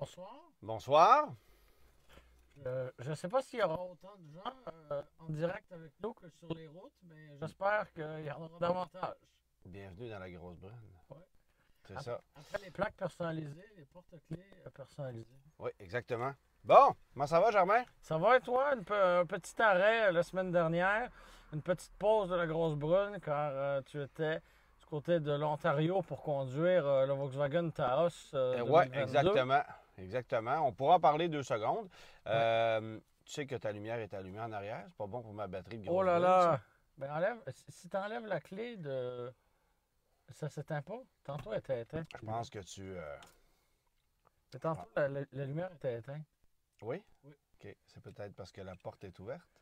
Bonsoir. Bonsoir. Je ne sais pas s'il y aura autant de gens en direct avec nous que sur les routes, mais j'espère qu'il y en aura davantage. Bienvenue dans la grosse brune. Ouais. C'est ça. Après les plaques personnalisées, les porte-clés personnalisés. Oui, exactement. Bon, comment ça va, Germain? Ça va et toi? Un petit arrêt la semaine dernière, une petite pause de la grosse brune car tu étais du côté de l'Ontario pour conduire le Volkswagen Taos Oui, 2022. exactement. Exactement. On pourra en parler 2 secondes. Ouais. Tu sais que ta lumière est allumée en arrière. C'est pas bon pour ma batterie de Oh grosse là brune, ça. là! Ben si tu enlèves la clé de. Ça s'éteint pas? Tantôt, elle était éteinte. Je pense que tu... Mais tantôt, la lumière était éteinte. Oui? Oui. OK. C'est peut-être parce que la porte est ouverte.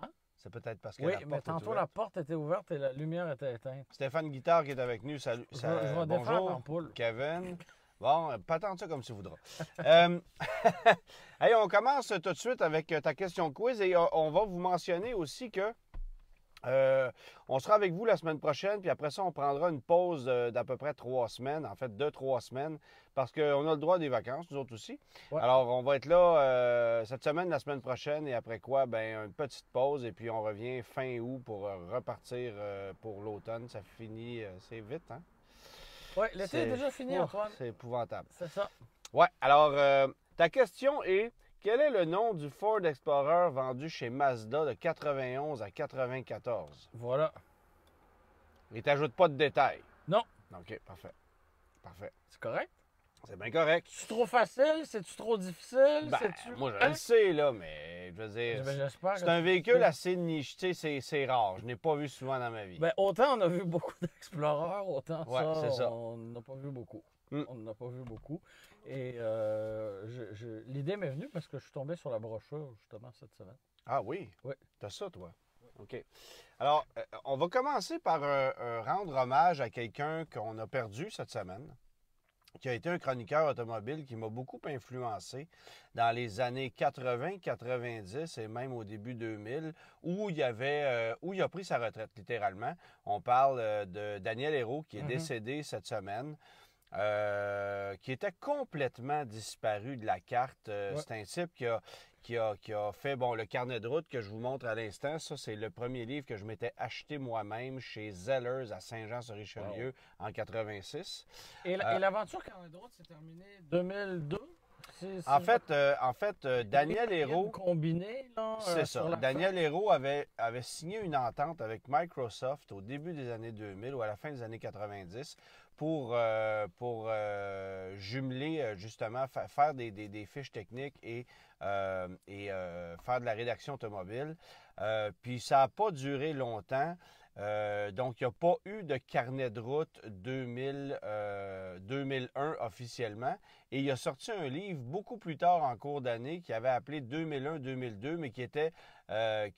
Hein? C'est peut-être parce que Oui, la mais porte est tantôt, ouverte. la porte était ouverte et la lumière était éteinte. Stéphane Guitard qui est avec nous. Salut. Je vais défaire Bonjour. l'ampoule. Kevin. Bon, pas tant ça comme tu voudras. Hey, on commence tout de suite avec ta question quiz et on va vous mentionner aussi que on sera avec vous la semaine prochaine, puis après ça, on prendra une pause d'à peu près 3 semaines, en fait 2, 3 semaines, parce qu'on a le droit des vacances, nous autres aussi. Ouais. Alors, on va être là cette semaine, la semaine prochaine, et après quoi, ben une petite pause, et puis on revient fin août pour repartir pour l'automne. Ça finit, c'est vite, hein? Oui, l'été est déjà fini, Antoine. C'est épouvantable. C'est ça. Ouais, alors, ta question est, quel est le nom du Ford Explorer vendu chez Mazda de 91 à 94? Voilà. Et t'ajoutes pas de détails. Non, OK, parfait. Parfait. c'est correct. C'est bien correct. C'est-tu trop facile? C'est-tu trop difficile? Ben, moi, je le sais, là, mais je veux dire, Ben, j'espère c'est que un tu- véhicule assez niche. Tu sais, c'est rare. Je n'ai pas vu souvent dans ma vie. Ben, autant on a vu beaucoup d'Explorers, autant Ouais, c'est ça. on n'a pas vu beaucoup. Mm. On n'en a pas vu beaucoup. Et l'idée m'est venue parce que je suis tombé sur la brochure, justement, cette semaine. Ah oui? Oui. T'as ça, toi? OK. Alors, on va commencer par rendre hommage à quelqu'un qu'on a perdu cette semaine, qui a été un chroniqueur automobile qui m'a beaucoup influencé dans les années 80, 90 et même au début 2000, où il a pris sa retraite, littéralement. On parle de Daniel Hérault, qui est décédé cette semaine. Qui était complètement disparu de la carte. Ouais. C'est un type qui a fait le carnet de route que je vous montre à l'instant. Ça, c'est le premier livre que je m'étais acheté moi-même chez Zellers à Saint-Jean-sur-Richelieu en 86. Et l'aventure carnet de route s'est terminée 2002? En fait, Daniel Hérault... combiné, là, C'est sur ça. la Daniel Hérault avait signé une entente avec Microsoft au début des années 2000 ou à la fin des années 90 pour jumeler, justement, faire des fiches techniques et faire de la rédaction automobile. Puis ça n'a pas duré longtemps. Donc, il n'y a pas eu de carnet de route 2001 officiellement. Et il a sorti un livre beaucoup plus tard en cours d'année qui avait appelé 2001-2002, mais qui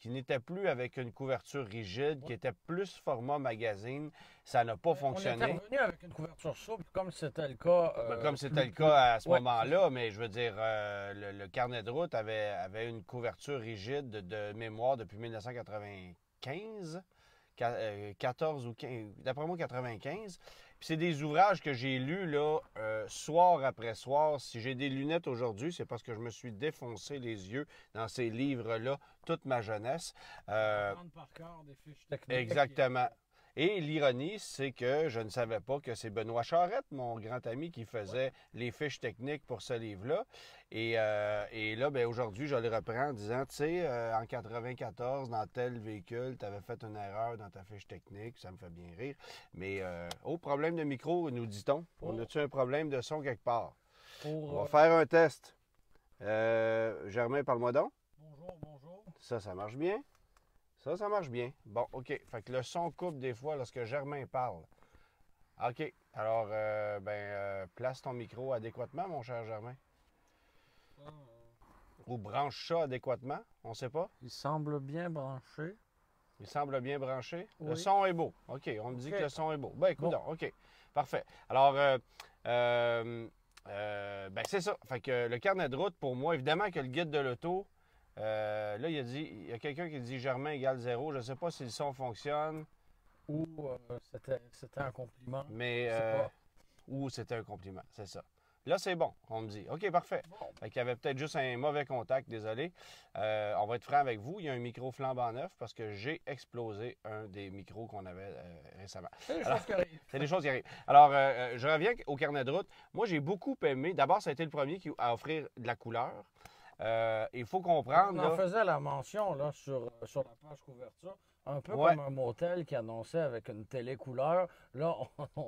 n'était plus avec une couverture rigide, qui était plus format magazine. Ça n'a pas On est fonctionné. revenu avec une couverture souple, comme c'était le cas. Comme c'était le cas à ce Ouais. moment-là, mais je veux dire, le carnet de route avait une couverture rigide de mémoire depuis 1995. 14 ou 15, d'après moi 95. Puis c'est des ouvrages que j'ai lus là, soir après soir. Si j'ai des lunettes aujourd'hui, c'est parce que je me suis défoncé les yeux dans ces livres-là toute ma jeunesse. Prendre par cœur des fiches techniques. Exactement. Et l'ironie, c'est que je ne savais pas que c'est Benoît Charette, mon grand ami, qui faisait les fiches techniques pour ce livre-là. Et là, ben, aujourd'hui, je le reprends en disant, tu sais, en 94, dans tel véhicule, tu avais fait une erreur dans ta fiche technique. Ça me fait bien rire. Mais, problème de micro, nous dit-on. On a-tu un problème de son quelque part? On va faire un test. Germain, parle-moi donc. Bonjour. Ça marche bien. Ça marche bien. Bon, OK. Fait que le son coupe des fois lorsque Germain parle. OK. Alors, place ton micro adéquatement, mon cher Germain. Ou branche ça adéquatement. On ne sait pas. Il semble bien branché. Il semble bien branché. Oui. Le son est beau. OK. On me dit OK. que le son est beau. Ben, écoute Bon. donc. OK. Parfait. Alors, c'est ça. Fait que le carnet de route, pour moi, évidemment que le guide de l'auto, là, il y a quelqu'un qui dit Germain égale 0. Je ne sais pas si le son fonctionne. Ou c'était un compliment. Mais Je sais pas. ou c'était un compliment, c'est ça. Là, c'est bon, on me dit. OK, parfait. Bon. Fait qu'il y avait peut-être juste un mauvais contact, désolé. On va être franc avec vous. Il y a un micro flambant neuf parce que j'ai explosé un des micros qu'on avait récemment. C'est des choses qui arrivent. C'est des choses qui arrivent. Alors, je reviens au carnet de route. Moi, j'ai beaucoup aimé. D'abord, ça a été le premier à offrir de la couleur. Il faut comprendre. On en là, faisait la mention là, sur la page couverture. Un peu Ouais. comme un motel qui annonçait avec une télé couleur. Là,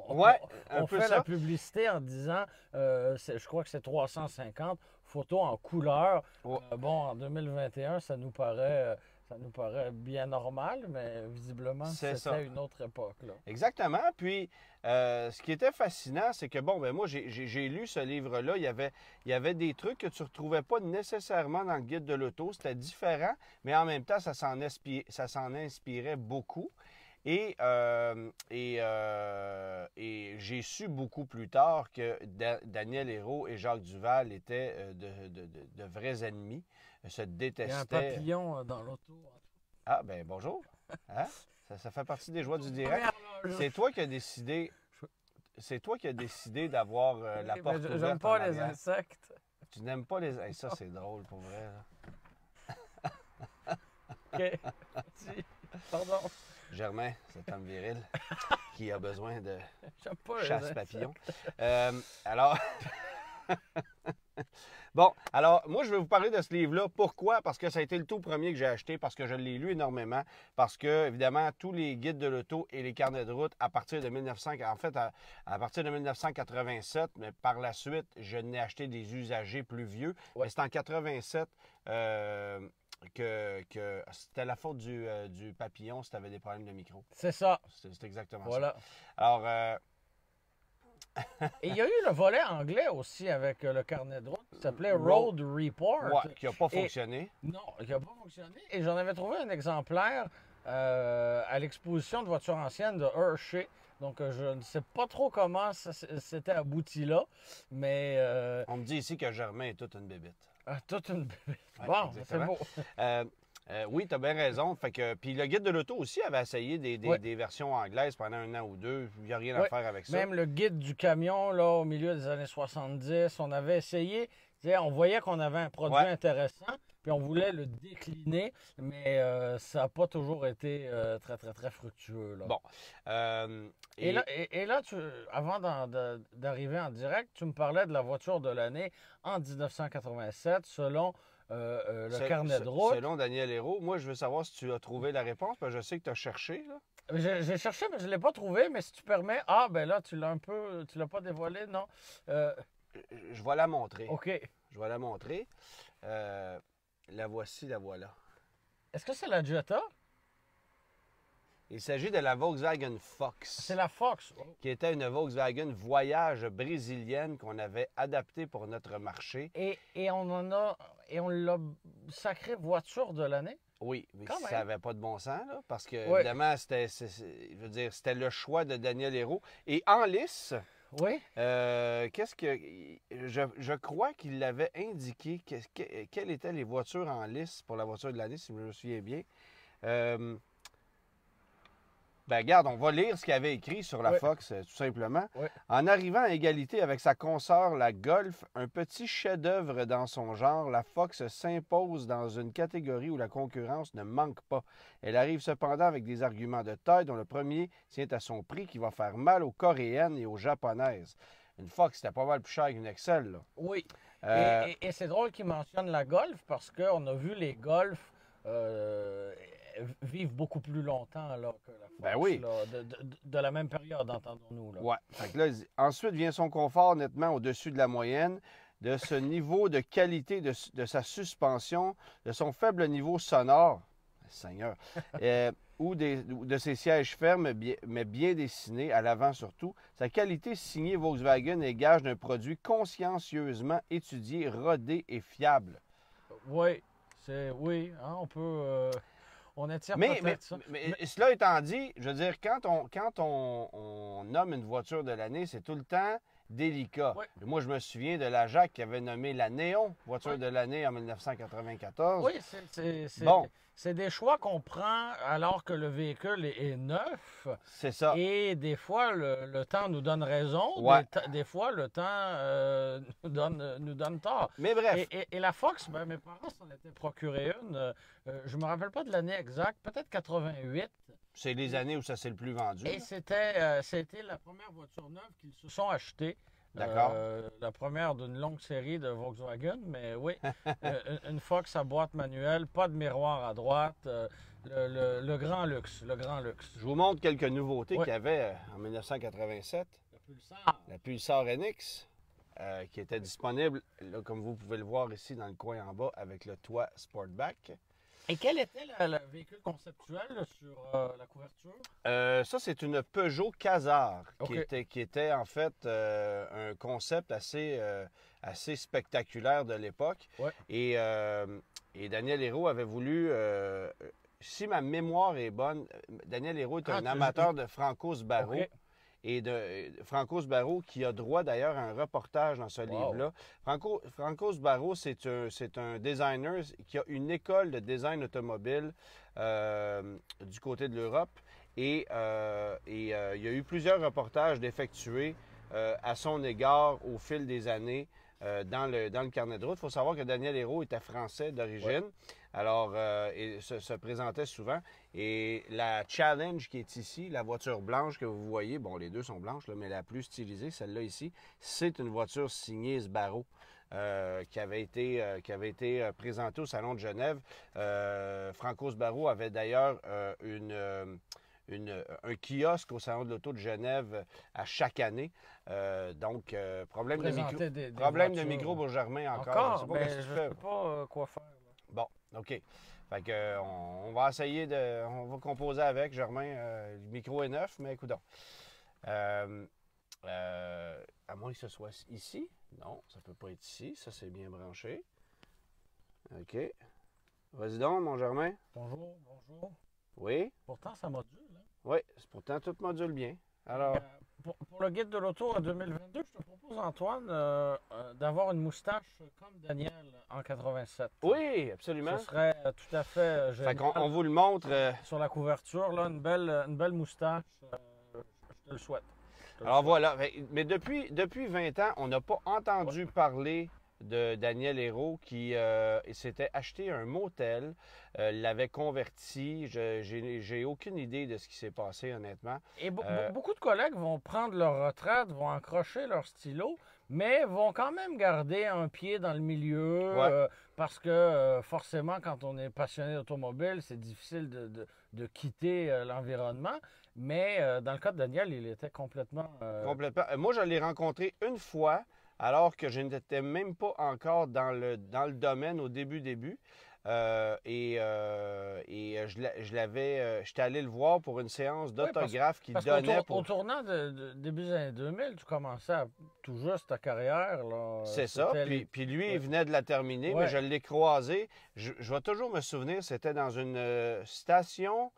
Ouais, un on peu fait ça. la publicité en disant, je crois que c'est 350 photos en couleur. Ouais. Bon, en 2021, ça nous paraît bien normal, mais visiblement, C'est ça. c'était une autre époque. Là. Exactement. Puis, ce qui était fascinant, c'est que, bon, ben moi, j'ai lu ce livre-là. Il y avait des trucs que tu ne retrouvais pas nécessairement dans le guide de l'auto. C'était différent, mais en même temps, ça s'en inspirait beaucoup. Et j'ai su beaucoup plus tard que Daniel Hérault et Jacques Duval étaient de vrais ennemis, se Il y a un détestaient. papillon dans l'auto. Ah, ben bonjour. Hein? Ça fait partie des joies du direct. C'est toi qui as décidé. C'est toi qui as décidé d'avoir la Oui, porte mais ouverte. j'aime en pas les arrière. insectes. Tu n'aimes pas les. Hey, ça, c'est drôle pour vrai. Là. OK. Pardon. Germain, cet homme viril qui a besoin de J'aime pas les chasse insectes. papillon. Alors. Bon, alors, moi, je vais vous parler de ce livre-là. Pourquoi? Parce que ça a été le tout premier que j'ai acheté, parce que je l'ai lu énormément, parce que, évidemment, tous les guides de l'auto et les carnets de route, à partir de 1987, mais par la suite, je n'ai acheté des usagers plus vieux. Ouais. Mais c'est en 87 que c'était la faute du papillon si tu avais des problèmes de micro. C'est ça. C'est exactement Voilà. ça. Alors, Et il y a eu le volet anglais aussi avec le carnet de route qui s'appelait Road Report. ouais, qui n'a pas fonctionné. Non, qui n'a pas fonctionné. Et j'en avais trouvé un exemplaire à l'exposition de voitures anciennes de Hershey. Donc, je ne sais pas trop comment ça s'était abouti là, mais On me dit ici que Germain est toute une bébite. toute une... Ouais, Bon, c'est exactement. beau. Oui, tu as bien raison. Fait que, puis le guide de l'auto aussi avait essayé Ouais. des versions anglaises pendant un an ou deux. Il n'y a rien à Ouais. faire avec ça. Même le guide du camion, là, au milieu des années 70, on avait essayé, tu sais, on voyait qu'on avait un produit Ouais. intéressant, puis on voulait le décliner, mais ça n'a pas toujours été très, très, très fructueux. Là. Bon. Et là, avant d'arriver en direct, tu me parlais de la voiture de l'année en 1987, selon le carnet de route. Selon Daniel Hérault, moi, je veux savoir si tu as trouvé la réponse, parce que je sais que tu as cherché. Là. J'ai cherché, mais je ne l'ai pas trouvé. Mais si tu permets, ben là, tu l'as pas dévoilé, non? Je vais la montrer. OK. Je vais la montrer. La voici, la voilà. Est-ce que c'est la Jetta? Il s'agit de la Volkswagen Fox, C'est la Fox. qui était une Volkswagen Voyage brésilienne qu'on avait adaptée pour notre marché. Et on l'a sacrée voiture de l'année? Oui, mais Quand ça même. n'avait pas de bon sens, là, parce que, Ouais. évidemment, c'était le choix de Daniel Hérault. Et en lice, Oui. qu'est-ce que. Je crois qu'il l'avait indiqué quelles étaient les voitures en lice pour la voiture de l'année, si je me souviens bien. Ben, regarde, on va lire ce qu'il avait écrit sur la Ouais. Fox, tout simplement. Ouais. En arrivant à égalité avec sa consoeur, la Golf, un petit chef-d'œuvre dans son genre, la Fox s'impose dans une catégorie où la concurrence ne manque pas. Elle arrive cependant avec des arguments de taille, dont le premier tient à son prix qui va faire mal aux Coréennes et aux Japonaises. Une Fox, c'était pas mal plus cher qu'une Excel, là. Oui. Euh, Et c'est drôle qu'il mentionne la Golf parce qu'on a vu les Golf vivre beaucoup plus longtemps là, que la Fox. Ben oui. Là, de la même période, entendons-nous. Là. Ouais. Fait que là, ensuite vient son confort nettement au-dessus de la moyenne, de ce niveau de qualité de sa suspension, de son faible niveau sonore, Seigneur, ou de ses sièges fermes, mais bien dessinés, à l'avant surtout. Sa qualité signée Volkswagen est gage d'un produit consciencieusement étudié, rodé et fiable. Oui, oui, hein, on peut... on étire Mais peut-être ça. cela étant dit, je veux dire, quand on nomme une voiture de l'année, c'est tout le temps délicat. Oui. Moi, je me souviens de la Jacques qui avait nommé la Néon voiture Oui. de l'année en 1994. Oui, c'est Bon. c'est des choix qu'on prend alors que le véhicule est neuf. C'est ça. Et des fois, le temps nous donne raison. Ouais. Des fois, le temps nous donne tort. Mais bref. Et la Fox, ben, mes parents s'en étaient procuré une. Je ne me rappelle pas de l'année exacte, peut-être 88. C'est les années où ça s'est le plus vendu. Et c'était la première voiture neuve qu'ils se sont achetée. D'accord. La première d'une longue série de Volkswagen, mais oui, une Fox à boîte manuelle, pas de miroir à droite, le grand luxe, le grand luxe. Je vous montre quelques nouveautés Ouais. qu'il y avait en 1987. Le Pulsar. La Pulsar NX, qui était disponible, là, comme vous pouvez le voir ici dans le coin en bas, avec le toit Sportback. Et quel était le véhicule conceptuel là, sur la couverture? Ça, c'est une Peugeot Casar, OK. qui était en fait un concept assez spectaculaire de l'époque. Ouais. Et Daniel Hérault avait voulu, si ma mémoire est bonne, Daniel Hérault est un amateur de Franco Sbarro. OK. Et de Franco Sbarro, qui a droit d'ailleurs à un reportage dans ce livre-là. Franco Sbarro, c'est un designer qui a une école de design automobile du côté de l'Europe. Et il y a eu plusieurs reportages d'effectués à son égard au fil des années dans le carnet de route. Il faut savoir que Daniel Hérault était français d'origine. Ouais. Alors, il se présentait souvent. Et la Challenge qui est ici, la voiture blanche que vous voyez, bon, les deux sont blanches, là, mais la plus stylisée, celle-là ici, c'est une voiture signée Sbarro. Qui avait été présentée au Salon de Genève. Franco Sbarro avait d'ailleurs un kiosque au Salon de l'Auto de Genève à chaque année. Donc, problème de micro pour Germain encore. Je ne sais pas quoi faire. Là. Bon, OK. Fait que, on va essayer on va composer avec. Germain, le micro est neuf, mais écoute donc. À moins que ce soit ici. Non, ça ne peut pas être ici. Ça, c'est bien branché. OK. Vas-y donc, mon Germain. Bonjour. Oui. Pourtant, ça module. Hein? Oui, pourtant, tout module bien. Alors... pour le guide de l'auto en 2022, je te propose, Antoine, d'avoir une moustache comme Daniel en 87. Oui, absolument. Ce serait tout à fait génial. Fait qu'on vous le montre. Sur la couverture, là, une belle moustache. Je te le souhaite. Alors voilà. Mais depuis 20 ans, on n'a pas entendu parler de Daniel Hérault qui s'était acheté un motel, l'avait converti. J'ai aucune idée de ce qui s'est passé, honnêtement. Et beaucoup de collègues vont prendre leur retraite, vont accrocher leur stylo, mais vont quand même garder un pied dans le milieu parce que forcément, quand on est passionné d'automobile, c'est difficile de quitter l'environnement. Mais dans le cas de Daniel, il était complètement... Complètement. Moi, je l'ai rencontré une fois, alors que je n'étais même pas encore dans le domaine au début. J'étais allé le voir pour une séance d'autographe qu'il donnait au tournant de début des années 2000, tu commençais tout juste ta carrière. C'est ça. Puis lui, il venait de la terminer, mais je l'ai croisé. Je vais toujours me souvenir, c'était dans une station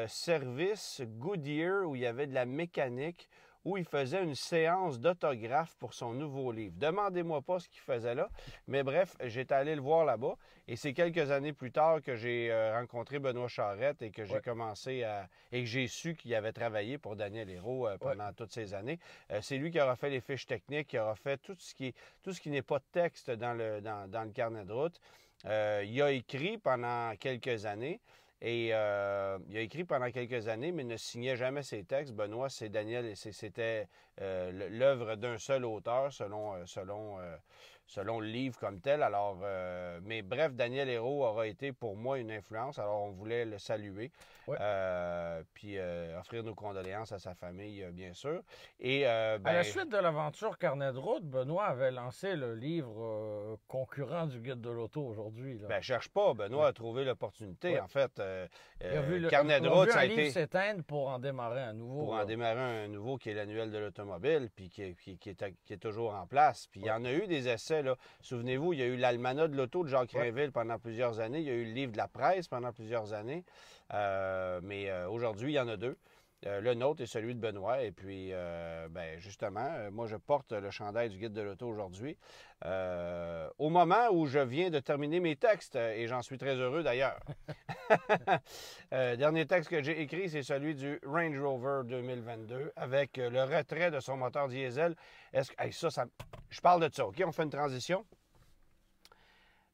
service Goodyear où il y avait de la mécanique, où il faisait une séance d'autographe pour son nouveau livre. Demandez-moi pas ce qu'il faisait là, mais bref, j'étais allé le voir là-bas et c'est quelques années plus tard que j'ai rencontré Benoît Charette et que j'ai commencé et que j'ai su qu'il avait travaillé pour Daniel Hérault pendant toutes ces années. C'est lui qui aura fait les fiches techniques, qui aura fait tout ce qui n'est pas de texte dans le carnet de route. Il a écrit pendant quelques années. Et il a écrit pendant quelques années, mais ne signait jamais ses textes. Benoît, c'est Daniel, c'était l'œuvre d'un seul auteur, selon le livre comme tel. Alors, mais bref, Daniel Hérault aura été pour moi une influence. Alors, on voulait le saluer, puis offrir nos condoléances à sa famille, bien sûr. Et à la suite de l'aventure Carnet de route, Benoît avait lancé le livre concurrent du Guide de l'auto aujourd'hui. Ben, cherche pas. Benoît a trouvé l'opportunité. En fait, Carnet de route, ça a été... livre s'éteindre pour en démarrer un nouveau. Pour en démarrer un nouveau qui est l'annuel de l'automobile, puis qui est toujours en place. Puis il y en a eu des essais. Là. Souvenez-vous, il y a eu l'Almanach de l'auto de Jacques Rainville pendant plusieurs années. Il y a eu le livre de la presse pendant plusieurs années. Mais aujourd'hui, il y en a deux. Le nôtre est celui de Benoît. Et puis, justement, moi, je porte le chandail du guide de l'auto aujourd'hui. Au moment où je viens de terminer mes textes, et j'en suis très heureux d'ailleurs. Dernier texte que j'ai écrit, c'est celui du Range Rover 2022 avec le retrait de son moteur diesel. Je parle de ça, OK? On fait une transition.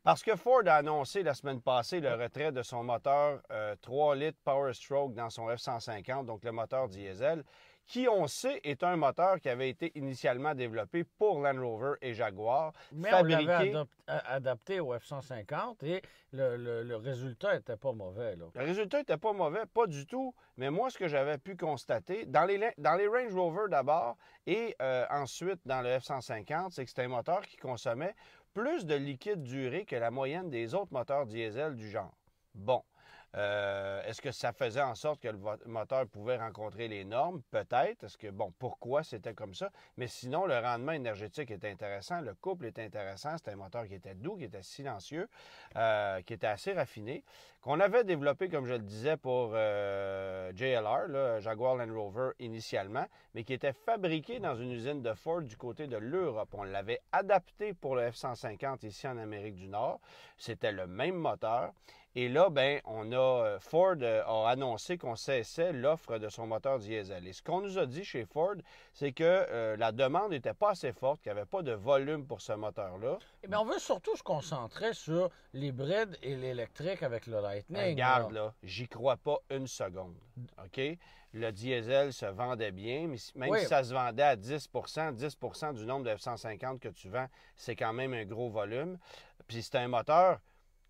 Parce que Ford a annoncé la semaine passée le retrait de son moteur 3 litres Power Stroke dans son F-150, donc le moteur diesel, qui, on sait, est un moteur qui avait été initialement développé pour Land Rover et Jaguar. Mais fabriqué... on l'avait adapté au F-150 et le résultat n'était pas mauvais. Là. Le résultat n'était pas mauvais, pas du tout. Mais moi, ce que j'avais pu constater, dans les Range Rover d'abord et ensuite dans le F-150, c'est que c'était un moteur qui consommait plus de liquide duré que la moyenne des autres moteurs diesel du genre. Bon. Est-ce que ça faisait en sorte que le moteur pouvait rencontrer les normes? Peut-être. Est-ce que, pourquoi c'était comme ça? Mais sinon, le rendement énergétique est intéressant, le couple est intéressant. C'était un moteur qui était doux, qui était silencieux, qui était assez raffiné, qu'on avait développé, comme je le disais, pour JLR, là, Jaguar Land Rover initialement, mais qui était fabriqué dans une usine de Ford du côté de l'Europe. On l'avait adapté pour le F-150 ici en Amérique du Nord. C'était le même moteur. Et là, Ford a annoncé qu'on cessait l'offre de son moteur diesel. Et ce qu'on nous a dit chez Ford, c'est que la demande n'était pas assez forte, qu'il n'y avait pas de volume pour ce moteur-là. Eh bien, on veut surtout se concentrer sur l'hybride et l'électrique avec le Lightning. Regarde, là, j'y crois pas une seconde. OK? Le diesel se vendait bien, mais même si ça se vendait à 10 du nombre de F-150 que tu vends, c'est quand même un gros volume. Puis c'est un moteur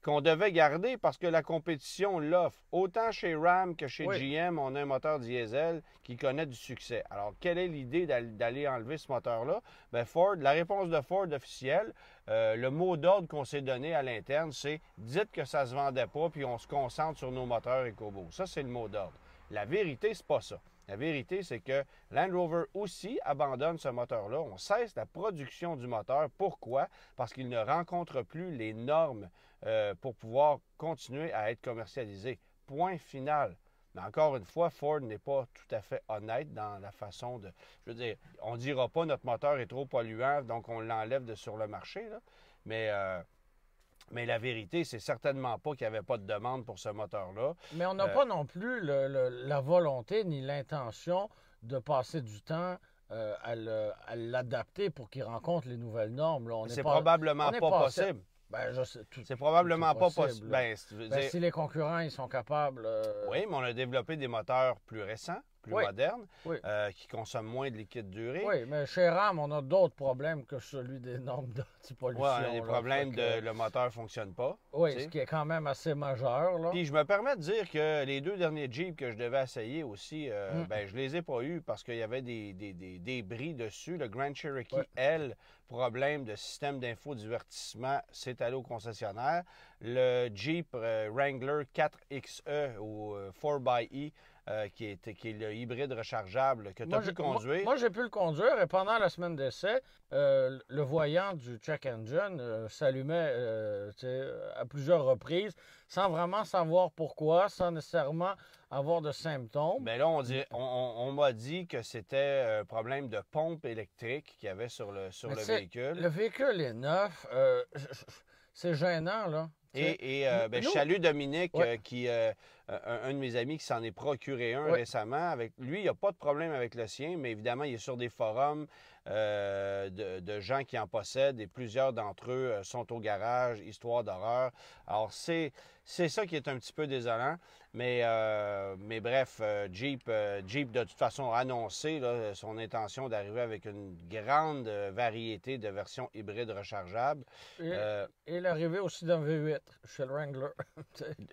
qu'on devait garder parce que la compétition l'offre. Autant chez Ram que chez GM, on a un moteur diesel qui connaît du succès. Alors, quelle est l'idée d'aller enlever ce moteur-là? Bien, Ford, la réponse de Ford officielle, le mot d'ordre qu'on s'est donné à l'interne, c'est « dites que ça ne se vendait pas, puis on se concentre sur nos moteurs EcoBoost ». Ça, c'est le mot d'ordre. La vérité, c'est pas ça. La vérité, c'est que Land Rover aussi abandonne ce moteur-là. On cesse la production du moteur. Pourquoi? Parce qu'il ne rencontre plus les normes pour pouvoir continuer à être commercialisé. Point final. Mais encore une fois, Ford n'est pas tout à fait honnête dans la façon de... Je veux dire, on ne dira pas notre moteur est trop polluant, donc on l'enlève sur le marché. Là. Mais la vérité, c'est certainement pas qu'il n'y avait pas de demande pour ce moteur-là. Mais on n'a pas non plus la volonté ni l'intention de passer du temps à l'adapter pour qu'il rencontre les nouvelles normes. C'est probablement pas possible. C'est probablement pas possible. Si les concurrents ils sont capables... Oui, mais on a développé des moteurs plus récents, plus modernes, qui consomment moins de liquide duré. Oui, mais chez Ram, on a d'autres problèmes que celui des normes d'antipollution. Oui, on a des problèmes le moteur ne fonctionne pas. Oui, ce qui est quand même assez majeur. Là. Puis je me permets de dire que les deux derniers Jeeps que je devais essayer aussi, je les ai pas eus parce qu'il y avait des débris dessus. Le Grand Cherokee L, problème de système d'infodivertissement, c'est allé au concessionnaire. Le Jeep Wrangler 4XE ou 4xE, qui est le hybride rechargeable que tu as pu conduire. Moi, j'ai pu le conduire et pendant la semaine d'essai, le voyant du check engine s'allumait à plusieurs reprises sans vraiment savoir pourquoi, sans nécessairement avoir de symptômes. Bien là, on m'a dit que c'était un problème de pompe électrique qu'il y avait sur le véhicule. Le véhicule est neuf. C'est gênant, là. Je salue Dominique, un de mes amis qui s'en est procuré un récemment. Lui, il n'y a pas de problème avec le sien, mais évidemment, il est sur des forums de gens qui en possèdent et plusieurs d'entre eux sont au garage, histoire d'horreur. Alors, c'est ça qui est un petit peu désolant. Mais bref, Jeep, de toute façon, a annoncé là, son intention d'arriver avec une grande variété de versions hybrides rechargeables. Et l'arrivée aussi d'un V8 chez le Wrangler.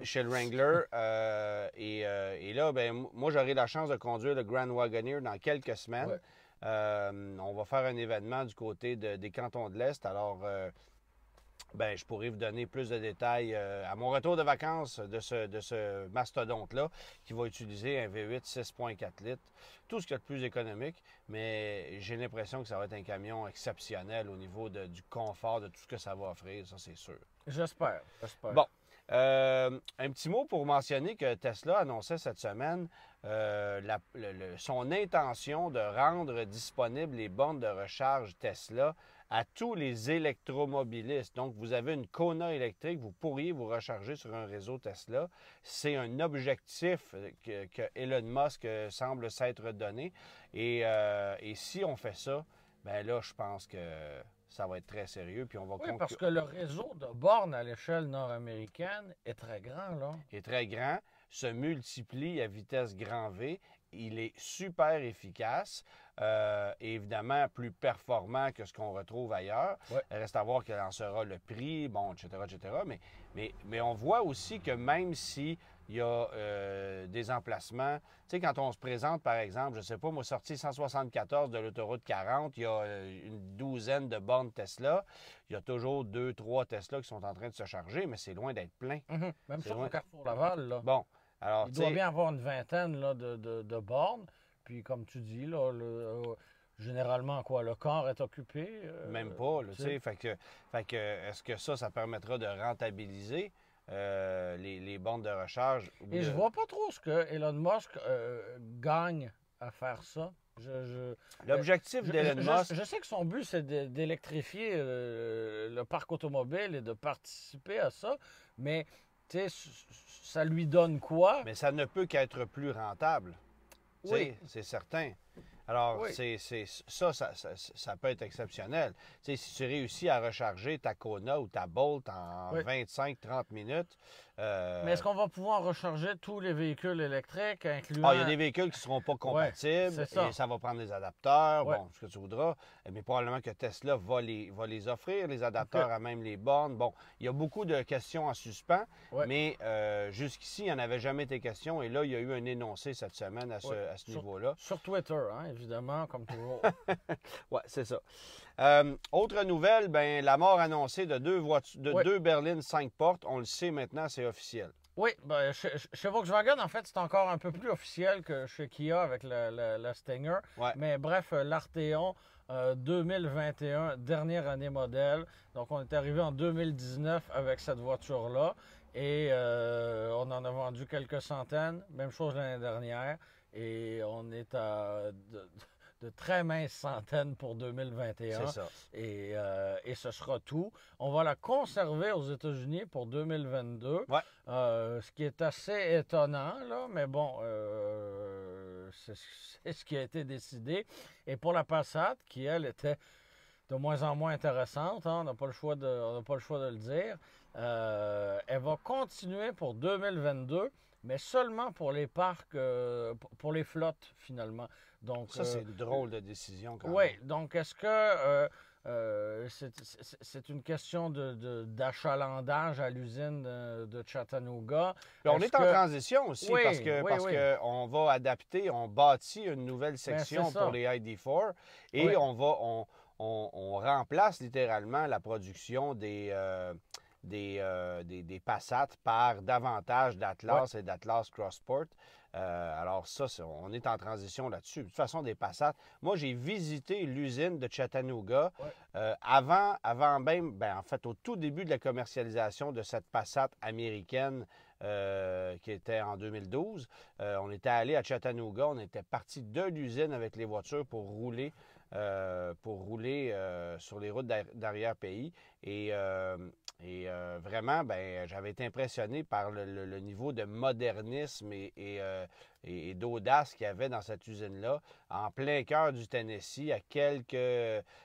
Chez le Wrangler. Et là, moi, j'aurai la chance de conduire le Grand Wagoneer dans quelques semaines. On va faire un événement du côté des cantons de l'Est. Alors, je pourrais vous donner plus de détails à mon retour de vacances de ce mastodonte-là qui va utiliser un V8 6.4 litres. Tout ce qui est le plus économique, mais j'ai l'impression que ça va être un camion exceptionnel au niveau du confort, de tout ce que ça va offrir, ça c'est sûr. J'espère. Bon. Un petit mot pour mentionner que Tesla annonçait cette semaine son intention de rendre disponibles les bornes de recharge Tesla à tous les électromobilistes. Donc, vous avez une Kona électrique, vous pourriez vous recharger sur un réseau Tesla. C'est un objectif que Elon Musk semble s'être donné. Et si on fait ça, bien là, je pense que ça va être très sérieux. Puis on va Oui, parce que le réseau de bornes à l'échelle nord-américaine est très grand, là. est très grand, se multiplie à vitesse grand V. Il est super efficace et évidemment plus performant que ce qu'on retrouve ailleurs. Ouais. Il reste à voir quel en sera le prix, bon, etc., etc. Mais on voit aussi que même si il y a des emplacements. Tu sais, quand on se présente, par exemple, je ne sais pas, moi, sorti 174 de l'autoroute 40, il y a une douzaine de bornes Tesla. Il y a toujours 2, 3 Tesla qui sont en train de se charger, mais c'est loin d'être plein. Même sur le Carrefour Laval, là. Bon, alors, il doit bien avoir une vingtaine là, de bornes. Puis, comme tu dis, là, généralement, quoi, le corps est occupé. Même pas, tu sais. Fait que est-ce que ça permettra de rentabiliser les bornes de recharge? Et je vois pas trop ce que Elon Musk gagne à faire ça. L'objectif d'Elon Musk... Je sais que son but, c'est d'électrifier le parc automobile et de participer à ça, mais tu sais, ça lui donne quoi? Mais ça ne peut qu'être plus rentable. Oui. C'est certain. Alors, oui. ça peut être exceptionnel. Tu sais, si tu réussis à recharger ta Kona ou ta Bolt en 25-30 minutes... Mais est-ce qu'on va pouvoir recharger tous les véhicules électriques, incluant... Ah, il y a des véhicules qui ne seront pas compatibles et ça va prendre des adapteurs, bon, ce que tu voudras. Mais probablement que Tesla va les offrir, les adapteurs à même les bornes. Bon, il y a beaucoup de questions en suspens, mais jusqu'ici, il n'y en avait jamais été question. Et là, il y a eu un énoncé cette semaine à ce niveau-là. Sur Twitter, hein, évidemment, comme toujours. Oui, c'est ça. Autre nouvelle, ben, la mort annoncée de deux berlines 5 portes. On le sait maintenant, c'est officiel. Oui, ben, chez Volkswagen, en fait, c'est encore un peu plus officiel que chez Kia avec la Stinger. Ouais. Mais bref, l'Arteon 2021, dernière année modèle. Donc, on est arrivé en 2019 avec cette voiture-là. Et on en a vendu quelques centaines. Même chose l'année dernière. Et on est à de très minces centaines pour 2021. C'est ça. Et ce sera tout. On va la conserver aux États-Unis pour 2022. Ouais. Ce qui est assez étonnant, là, mais bon, c'est ce qui a été décidé. Et pour la Passat, qui, elle, était de moins en moins intéressante, hein, on n'a pas le choix de le dire, elle va continuer pour 2022, mais seulement pour les parcs, pour les flottes, finalement. Donc, ça, c'est une drôle de décision, quand même. Oui, donc est-ce que c'est une question d'achalandage à l'usine de Chattanooga? Puis on est en transition aussi parce que on va adapter, on bâtit une nouvelle section pour les ID4 et on remplace littéralement la production des Passat par davantage d'Atlas et d'Atlas Crossport. Alors ça, on est en transition là-dessus. De toute façon, des Passat. Moi, j'ai visité l'usine de Chattanooga avant même, en fait, au tout début de la commercialisation de cette Passat américaine qui était en 2012. On était allé à Chattanooga, on était parti de l'usine avec les voitures pour rouler sur les routes d'arrière-pays. Et vraiment, j'avais été impressionné par le niveau de modernisme et d'audace qu'il y avait dans cette usine-là, en plein cœur du Tennessee, à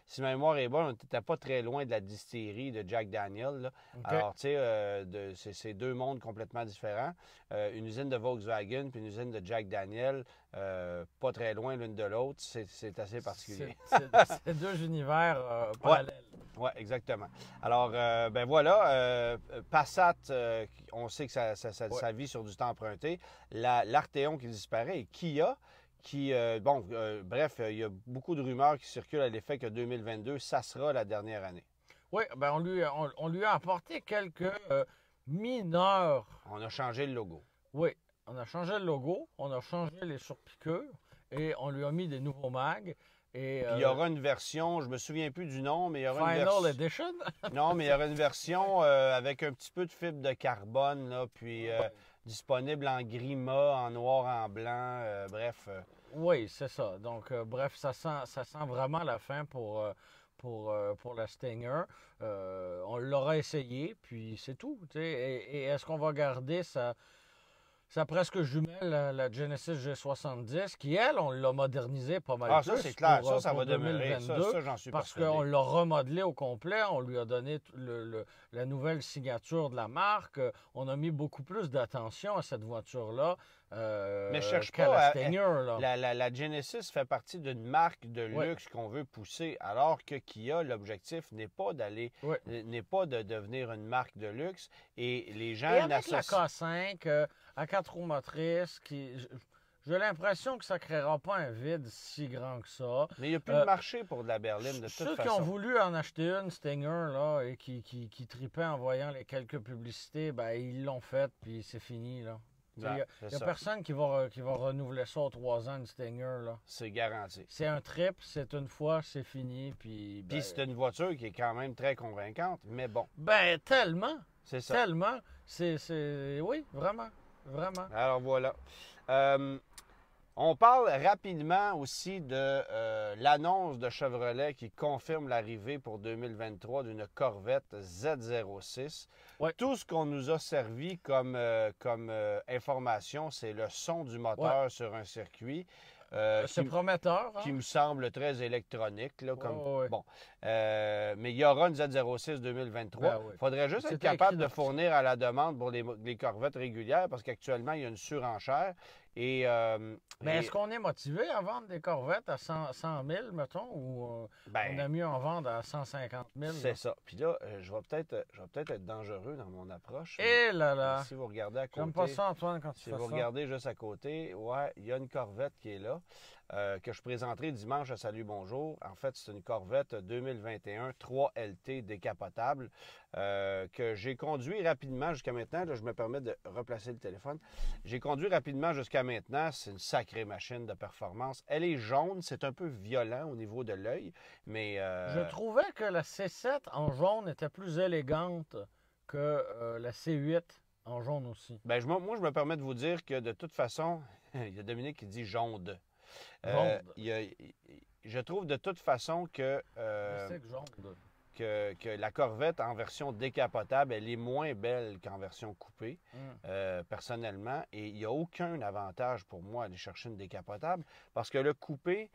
si ma mémoire est bonne, on n'était pas très loin de la distillerie de Jack Daniel. Là. Okay. Alors, tu sais, c'est deux mondes complètement différents. Une usine de Volkswagen puis une usine de Jack Daniel, pas très loin l'une de l'autre. C'est assez particulier. C'est deux univers parallèles. Oui, exactement. Alors, voilà, Passat, on sait que ça vit sur du temps emprunté. L'Arteon qui disparaît et Kia, bref, il y a beaucoup de rumeurs qui circulent à l'effet que 2022, ça sera la dernière année. Oui, on lui a apporté quelques mineurs. On a changé le logo. Oui, on a changé le logo, on a changé les surpiqûres et on lui a mis des nouveaux mags. Et, Puis il y aura une version, je me souviens plus du nom, mais il y aura une Final version. Edition? Non, mais il y aura une version avec un petit peu de fibre de carbone, là, puis disponible en gris mat, en noir, en blanc, bref. Oui, c'est ça. Donc, bref, ça sent vraiment la fin pour la Stinger. On l'aura essayé, puis c'est tout. Et est-ce qu'on va garder sa presque jumelle, la Genesis G70, qui, elle, on l'a modernisée pas mal plus. Ça, c'est clair. Pour, ça pour va demeurer. 2022, Ça, j'en suis parce persuadé. qu'on l'a remodelé au complet. On lui a donné la nouvelle signature de la marque. On a mis beaucoup plus d'attention à cette voiture-là. Mais je cherche qu'à pas la à- Stinger, là. La Genesis fait partie d'une marque de Ouais. luxe qu'on veut pousser, alors que Kia, l'objectif n'est pas Ouais. n'est pas de devenir une marque de luxe. Et les gens Et avec la n'associent. K5 à 4 roues motrices, j'ai l'impression que ça ne créera pas un vide si grand que ça. Mais il n'y a plus de marché pour de la berline, de Ceux toute qui ont façon. voulu en acheter une Stinger là, et qui tripaient en voyant les quelques publicités, ben, ils l'ont fait, puis c'est fini. Là. Il n'y a, C'est y a ça. personne qui va renouveler ça aux 3 ans, une Stinger. Là. C'est garanti. C'est un trip, c'est une fois, c'est fini. Puis, Puis c'est une voiture qui est quand même très convaincante, mais bon, ben, tellement, c'est ça. tellement. Oui, vraiment, vraiment. Alors voilà. On parle rapidement aussi de l'annonce de Chevrolet qui confirme l'arrivée pour 2023 d'une Corvette Z06. Ouais. Tout ce qu'on nous a servi comme information, c'est le son du moteur sur un circuit. C'est prometteur. Hein? Qui me semble très électronique. Là, comme... Ouais. Bon. Mais il y aura une Z06 2023. Ben oui. Il faudrait juste C'est être capable écrit de dans- fournir à la demande pour les Corvettes régulières parce qu'actuellement, il y a une surenchère. Et, Mais est-ce qu'on est motivé à vendre des Corvettes à 100 000, mettons, ou on a mieux en vendre à 150 000? c'est Là? ça. Puis là, je vais peut-être être dangereux dans mon approche. Eh là là! Si vous regardez à côté, J'aime pas ça, Antoine, quand tu si fais vous ça. regardez juste à côté, ouais, il y a une Corvette qui est là, que je présenterai dimanche à Salut Bonjour. En fait, c'est une Corvette 2021 3LT décapotable que j'ai conduit rapidement jusqu'à maintenant. Là, je me permets de replacer le téléphone. J'ai conduit rapidement jusqu'à maintenant. C'est une sacrée machine de performance. Elle est jaune, c'est un peu violent au niveau de l'œil, mais... Je trouvais que la C7 en jaune était plus élégante que la C8 en jaune aussi. Ben, moi, je me permets de vous dire que de toute façon, il y a Dominique qui dit jaune. Jaune. Je trouve de toute façon que, C'est que jaune. que la Corvette en version décapotable, elle est moins belle qu'en version coupée, personnellement. Et il n'y a aucun avantage pour moi à aller chercher une décapotable parce que le coupé,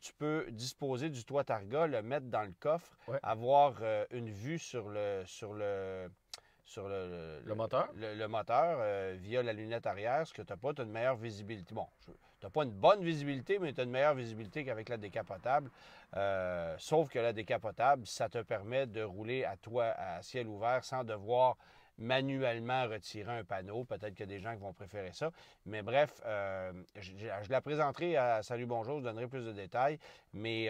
tu peux disposer du toit Targa, le mettre dans le coffre, Ouais. avoir une vue sur le moteur? Le moteur via la lunette arrière, ce que tu n'as pas, tu as une meilleure visibilité. Bon, tu n'as pas une bonne visibilité, mais tu as une meilleure visibilité qu'avec la décapotable. Sauf que la décapotable, ça te permet de rouler à ciel ouvert sans devoir manuellement retirer un panneau. Peut-être qu'il y a des gens qui vont préférer ça. Mais bref, je la présenterai à Salut Bonjour, je donnerai plus de détails. Mais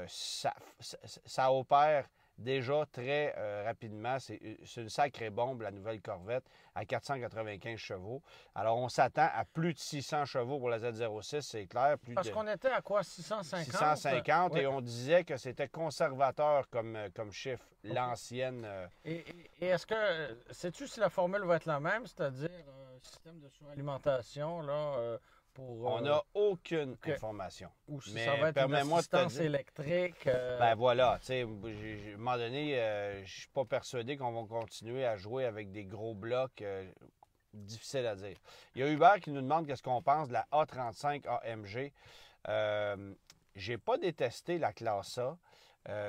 ça opère déjà très rapidement. C'est une sacrée bombe, la nouvelle Corvette, à 495 chevaux. Alors, on s'attend à plus de 600 chevaux pour la Z06, c'est clair. Parce qu'on était à quoi, 650? 650, Ouais. et on disait que c'était conservateur comme chiffre, l'ancienne. Et est-ce que, sais-tu si la formule va être la même, c'est-à-dire système de suralimentation, là, pour... On n'a aucune OK. information. ou si mais ça va être une permets-moi de te assistance dire- électrique. Ben voilà, tu sais, à un moment donné, je suis pas persuadé qu'on va continuer à jouer avec des gros blocs. Difficile à dire. Il y a Hubert qui nous demande qu'est-ce qu'on pense de la A35 AMG. J'ai pas détesté la classe A.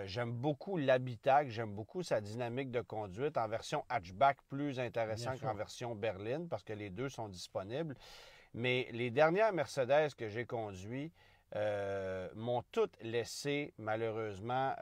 J'aime beaucoup l'habitacle, j'aime beaucoup sa dynamique de conduite en version hatchback plus intéressant Bien sûr. qu'en version berline parce que les deux sont disponibles. Mais les dernières Mercedes que j'ai conduites m'ont toutes laissé malheureusement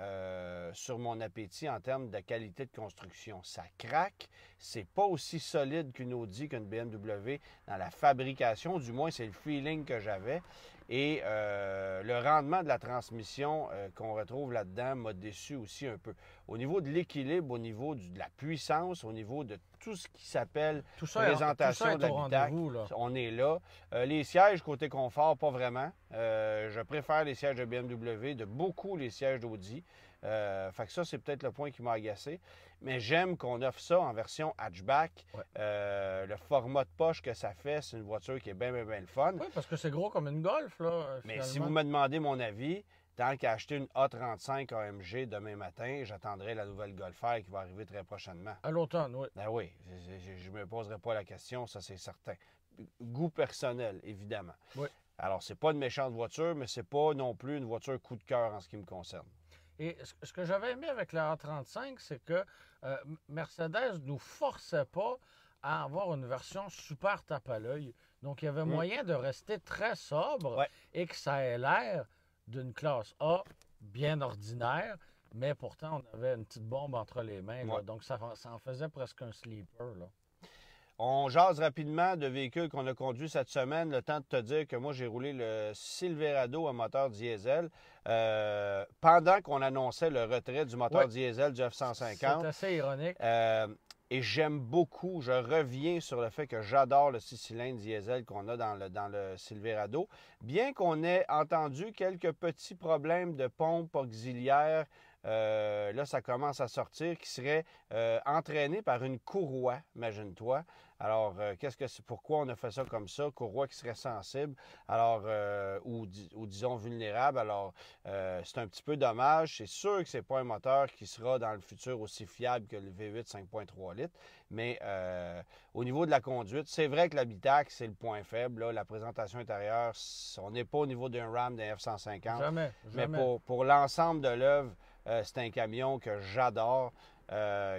sur mon appétit en termes de qualité de construction. Ça craque, c'est pas aussi solide qu'une Audi, qu'une BMW dans la fabrication, du moins c'est le feeling que j'avais. Et le rendement de la transmission qu'on retrouve là-dedans m'a déçu aussi un peu. Au niveau de l'équilibre, au niveau de la puissance, au niveau de tout ce qui s'appelle présentation de l'habitacle, on est là. Les sièges côté confort, pas vraiment. Je préfère les sièges de BMW, de beaucoup les sièges d'Audi. Fait que ça, c'est peut-être le point qui m'a agacé. Mais j'aime qu'on offre ça en version hatchback. Ouais. Le format de poche que ça fait, c'est une voiture qui est bien, bien, bien le fun. Oui, parce que c'est gros comme une Golf, là. Mais si vous me demandez mon avis, tant qu'à acheter une A35 AMG demain matin, j'attendrai la nouvelle Golf R qui va arriver très prochainement. À l'automne, oui. Ben oui, je ne me poserai pas la question, ça c'est certain. Goût personnel, évidemment. Oui. Alors, c'est pas une méchante voiture, mais c'est pas non plus une voiture coup de cœur en ce qui me concerne. Et ce que j'avais aimé avec la A35, c'est que Mercedes ne nous forçait pas à avoir une version super tape à l'œil. Donc, il y avait moyen de rester très sobre et que ça ait l'air d'une classe A bien ordinaire, mais pourtant, on avait une petite bombe entre les mains. Là, donc, ça en faisait presque un sleeper. Là. On jase rapidement de véhicules qu'on a conduits cette semaine. Le temps de te dire que moi, j'ai roulé le Silverado à moteur diesel pendant qu'on annonçait le retrait du moteur diesel du F-150. C'est assez ironique. Et j'aime beaucoup, je reviens sur le fait que j'adore le 6 cylindres diesel qu'on a dans le Silverado. Bien qu'on ait entendu quelques petits problèmes de pompe auxiliaire, là, ça commence à sortir, qui serait entraîné par une courroie, imagine-toi. Alors, pourquoi on a fait ça comme ça? Courroie qui serait sensible, alors, ou disons vulnérable. Alors, c'est un petit peu dommage. C'est sûr que ce n'est pas un moteur qui sera dans le futur aussi fiable que le V8 5.3 litres. Mais au niveau de la conduite, c'est vrai que l'habitacle, c'est le point faible. Là, la présentation intérieure, on n'est pas au niveau d'un Ram, d'un F-150. Jamais. Mais pour l'ensemble de l'œuvre, c'est un camion que j'adore,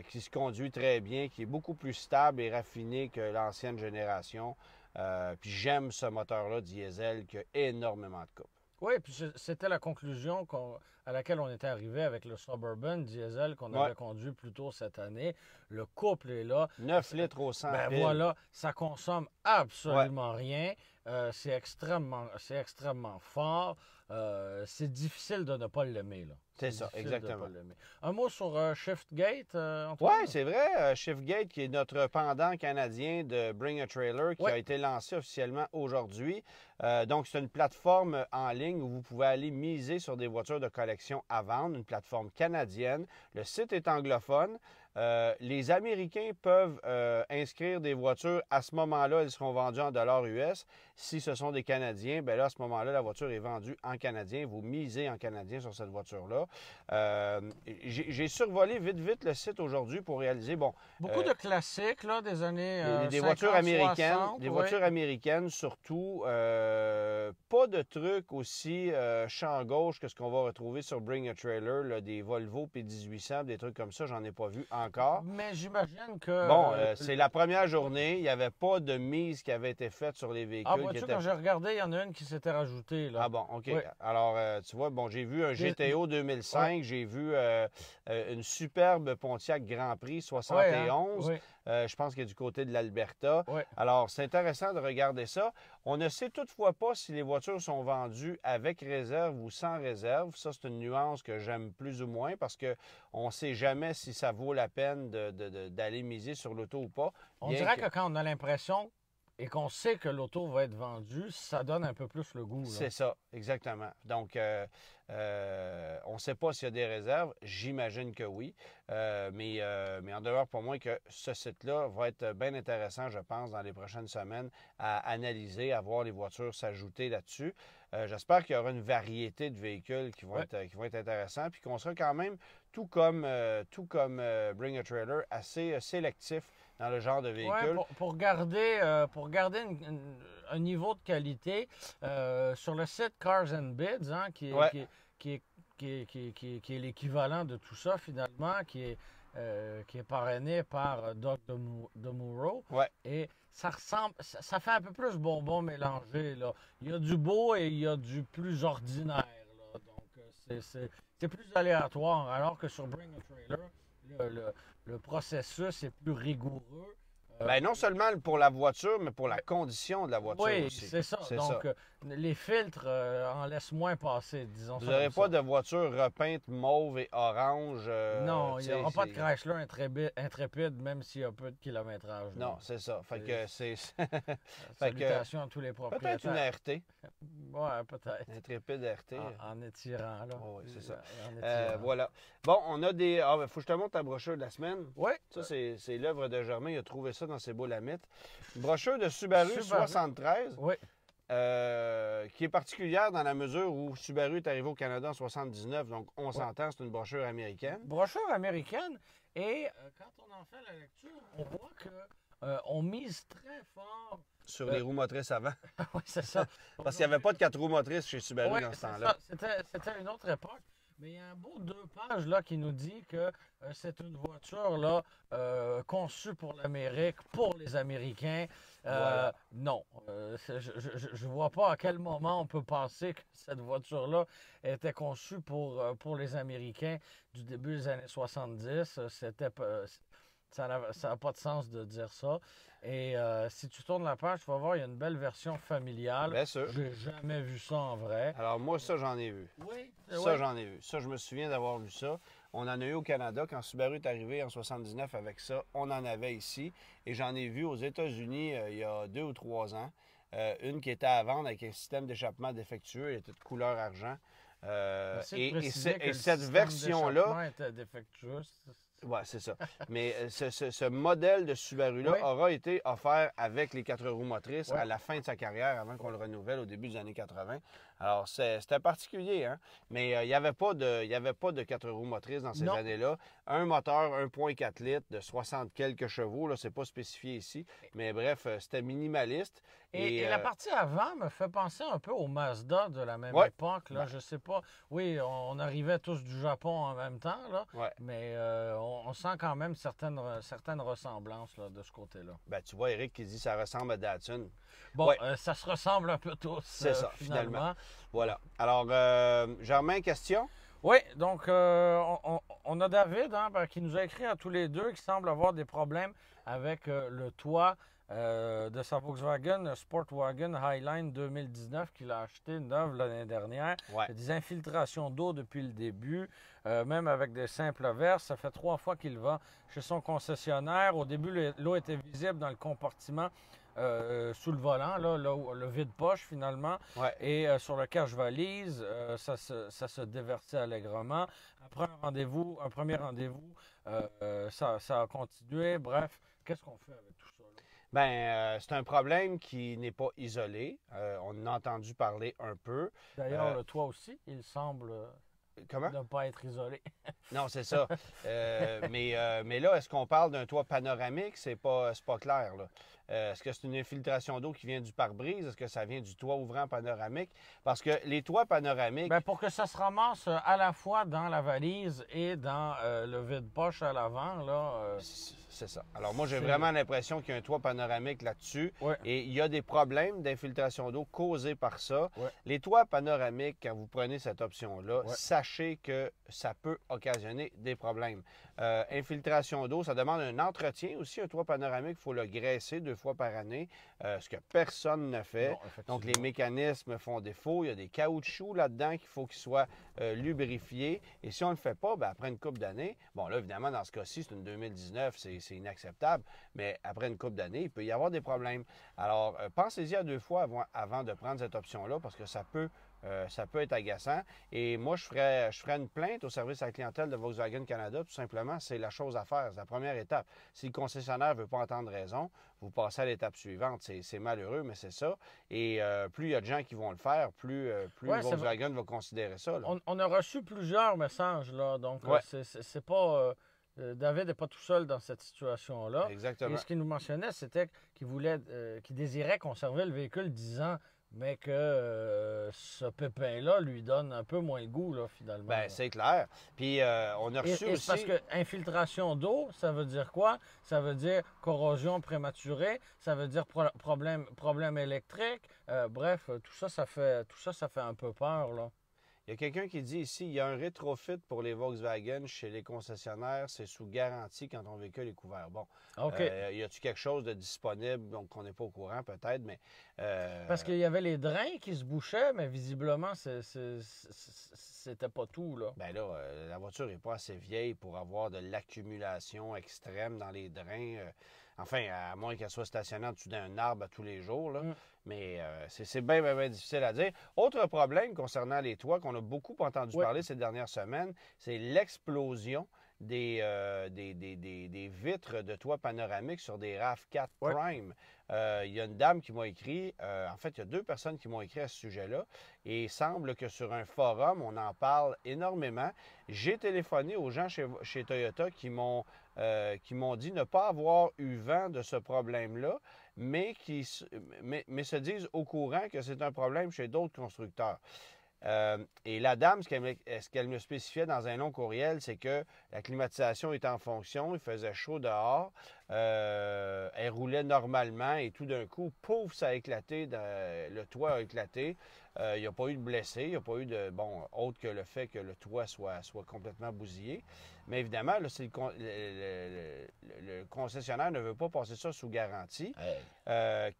qui se conduit très bien, qui est beaucoup plus stable et raffiné que l'ancienne génération. Puis j'aime ce moteur-là diesel qui a énormément de couple. Oui, puis c'était la conclusion à laquelle on était arrivé avec le Suburban diesel qu'on avait conduit plus tôt cette année. Le couple est là. 9 litres au 100 000. Voilà, ça consomme absolument rien. C'est extrêmement fort. C'est difficile de ne pas l'aimer, là. C'est ça, exactement. Un mot sur ShiftGate, Antoine? Oui, c'est vrai. ShiftGate, qui est notre pendant canadien de Bring a Trailer, qui a été lancé officiellement aujourd'hui. Donc, c'est une plateforme en ligne où vous pouvez aller miser sur des voitures de collection à vendre, une plateforme canadienne. Le site est anglophone. Les Américains peuvent inscrire des voitures. À ce moment-là, elles seront vendues en dollars US. Si ce sont des Canadiens, bien là, à ce moment-là, la voiture est vendue en canadien. Vous misez en canadien sur cette voiture-là. J'ai survolé vite le site aujourd'hui pour réaliser, beaucoup de classiques, là, des années des 50, voitures américaines. 60, des voitures américaines, surtout. Pas de trucs aussi champ gauche que ce qu'on va retrouver sur Bring a Trailer, là, des Volvo P1800, des trucs comme ça, j'en ai pas vu encore. Mais j'imagine que... c'est la première journée, il n'y avait pas de mise qui avait été faite sur les véhicules. Quand j'ai regardé, il y en a une qui s'était rajoutée, là. Ah bon, OK. Oui. Alors, tu vois, j'ai vu un GTO 2005, j'ai vu une superbe Pontiac Grand Prix 71. Je pense qu'il est du côté de l'Alberta. Alors, c'est intéressant de regarder ça. On ne sait toutefois pas si les voitures sont vendues avec réserve ou sans réserve. Ça, c'est une nuance que j'aime plus ou moins parce qu'on ne sait jamais si ça vaut la peine d'aller miser sur l'auto ou pas. On dirait que quand on a l'impression et qu'on sait que l'auto va être vendue, ça donne un peu plus le goût. C'est ça, exactement. Donc, on ne sait pas s'il y a des réserves. J'imagine que oui. Mais en demeure pour moi que ce site-là va être bien intéressant, je pense, dans les prochaines semaines à analyser, à voir les voitures s'ajouter là-dessus. J'espère qu'il y aura une variété de véhicules qui vont être intéressants, puis qu'on sera quand même, tout comme Bring a Trailer, assez sélectif dans le genre de véhicule. Ouais, pour garder un niveau de qualité, sur le site Cars and Bids, hein, qui est l'équivalent de tout ça finalement, qui est parrainé par Doug DeMuro. Et ça ressemble, ça fait un peu plus bonbon mélangé, là. Il y a du beau et il y a du plus ordinaire, là. Donc c'est plus aléatoire, alors que sur Bring a Trailer, le processus est plus rigoureux. Ben, non seulement pour la voiture, mais pour la condition de la voiture oui, aussi. c'est ça. Donc, les filtres en laissent moins passer, disons ça. Vous n'aurez pas de voiture repeinte mauve et orange. Non, il n'y aura pas de Chrysler intrépide, même s'il y a peu de kilométrage. Non, c'est ça. Fait que c'est. Salutations à tous les propriétaires. Peut-être une RT. Ouais, peut-être. Intrépide RT. En étirant, là. Oh, oui, c'est ça. En voilà. Bon, on a des. Ah, ben, faut que je te montre ta brochure de la semaine. Oui. Ça, c'est l'œuvre de Germain. Il a trouvé ça dans ses boules à mythes. Une brochure de Subaru 73. Oui. Qui est particulière dans la mesure où Subaru est arrivé au Canada en 79, donc on s'entend, c'est une brochure américaine. Brochure américaine, et quand on en fait la lecture, on voit que on mise très fort sur les roues motrices avant. Oui, c'est ça. Parce qu'il n'y avait pas de 4 roues motrices chez Subaru dans ce temps-là. C'était une autre époque. Mais il y a un beau 2 pages là, qui nous dit que c'est une voiture là, conçue pour l'Amérique, pour les Américains. Voilà. Non, je ne vois pas à quel moment on peut penser que cette voiture-là était conçue pour les Américains du début des années 70. Ça n'a pas de sens de dire ça. Et si tu tournes la page, tu vas voir, il y a une belle version familiale. Bien sûr. Je n'ai jamais vu ça en vrai. Alors moi, ça, j'en ai vu. Oui. Ça, j'en ai vu. Ça, je me souviens d'avoir vu ça. On en a eu au Canada. Quand Subaru est arrivé en 79 avec ça, on en avait ici. Et j'en ai vu aux États-Unis il y a 2 ou 3 ans. Une qui était à vendre avec un système d'échappement défectueux. Elle était de couleur argent. Et cette version-là... était défectueux. Oui, c'est ça. Mais ce modèle de Subaru-là aura été offert avec les 4 roues motrices à la fin de sa carrière, avant qu'on le renouvelle au début des années 80. Alors, c'était particulier, hein? Mais il n'y avait pas de 4 roues motrices dans ces années-là. Un moteur 1,4 litres de 60 quelques chevaux, là, c'est pas spécifié ici. Mais bref, c'était minimaliste. Et la partie avant me fait penser un peu au Mazda de la même époque. Là. Je sais pas. Oui, on arrivait tous du Japon en même temps, là, mais on sent quand même certaines ressemblances là, de ce côté-là. Ben, tu vois, Eric qui dit que ça ressemble à Datsun. Bon, ça se ressemble un peu tous. C'est ça, finalement. Voilà. Alors, Germain, question? Oui, donc on a David qui nous a écrit à tous les deux qui semble avoir des problèmes avec le toit de sa Volkswagen Sportwagen Highline 2019 qu'il a acheté neuve l'année dernière. Il y a des infiltrations d'eau depuis le début, même avec des simples verres. Ça fait 3 fois qu'il va chez son concessionnaire. Au début, l'eau était visible dans le compartiment sous le volant, là où le vide-poche finalement. Et sur le cache-valise, ça se déversait allègrement. Après un premier rendez-vous, ça a continué. Bref, qu'est-ce qu'on fait avec tout ça? Bien, c'est un problème qui n'est pas isolé. On en a entendu parler un peu. D'ailleurs, le toit aussi, il semble ne pas être isolé. Non, c'est ça. Mais là, est-ce qu'on parle d'un toit panoramique? C'est pas clair, là. Est-ce que c'est une infiltration d'eau qui vient du pare-brise? Est-ce que ça vient du toit ouvrant panoramique? Parce que les toits panoramiques... Bien, pour que ça se ramasse à la fois dans la valise et dans le vide-poche à l'avant, là... C'est ça. Alors moi, j'ai vraiment l'impression qu'il y a un toit panoramique là-dessus. Et il y a des problèmes d'infiltration d'eau causés par ça. Les toits panoramiques, quand vous prenez cette option-là, sachez que ça peut occasionner des problèmes. Infiltration d'eau, ça demande un entretien aussi. Un toit panoramique, il faut le graisser 2 fois par année, ce que personne ne fait. Donc, les mécanismes font défaut. Il y a des caoutchoucs là-dedans qu'il faut qu'ils soient lubrifiés. Et si on ne le fait pas, bien, après une couple d'années, bon là, évidemment, dans ce cas-ci, c'est une 2019, c'est inacceptable, mais après une couple d'années, il peut y avoir des problèmes. Alors, pensez-y à 2 fois avant de prendre cette option-là, parce que ça peut être agaçant. Et moi, je ferais une plainte au service à la clientèle de Volkswagen Canada. Tout simplement, c'est la chose à faire. C'est la première étape. Si le concessionnaire ne veut pas entendre raison, vous passez à l'étape suivante. C'est malheureux, mais c'est ça. Et plus il y a de gens qui vont le faire, plus Volkswagen va considérer ça. Là. On a reçu plusieurs messages, là. Donc, c'est pas... David n'est pas tout seul dans cette situation-là. Exactement. Et ce qu'il nous mentionnait, c'était qu'il désirait conserver le véhicule 10 ans, mais que ce pépin-là lui donne un peu moins le goût, là, finalement. Bien, c'est clair. Puis, on a reçu aussi... Parce que infiltration d'eau, ça veut dire quoi? Ça veut dire corrosion prématurée, ça veut dire problème électrique. Bref, tout ça, ça fait un peu peur, là. Il y a quelqu'un qui dit ici, il y a un rétrofit pour les Volkswagen chez les concessionnaires, c'est sous garantie quand ton véhicule est couvert. Bon, OK. y a-t-il quelque chose de disponible, donc qu'on n'est pas au courant peut-être, mais... Parce qu'il y avait les drains qui se bouchaient, mais visiblement, c'était pas tout, là. Ben là, la voiture n'est pas assez vieille pour avoir de l'accumulation extrême dans les drains. Enfin, à moins qu'elle soit stationnée en dessous d'un arbre à tous les jours, là. Mais c'est bien, bien, bien difficile à dire. Autre problème concernant les toits qu'on a beaucoup entendu parler ces dernières semaines, c'est l'explosion des vitres de toit panoramiques sur des RAV4 Prime. Il y a une dame qui m'a écrit, en fait, il y a 2 personnes qui m'ont écrit à ce sujet-là, et il semble que sur un forum, on en parle énormément. J'ai téléphoné aux gens chez Toyota qui m'ont dit ne pas avoir eu vent de ce problème-là, mais se disent au courant que c'est un problème chez d'autres constructeurs. Et la dame, ce qu'elle me spécifiait dans un long courriel, c'est que la climatisation était en fonction, il faisait chaud dehors, elle roulait normalement et tout d'un coup, pouf, ça a éclaté, le toit a éclaté. Il n'y a pas eu de blessés, il n'y a pas eu de, autre que le fait que le toit soit complètement bousillé. Mais évidemment, là, le concessionnaire ne veut pas passer ça sous garantie.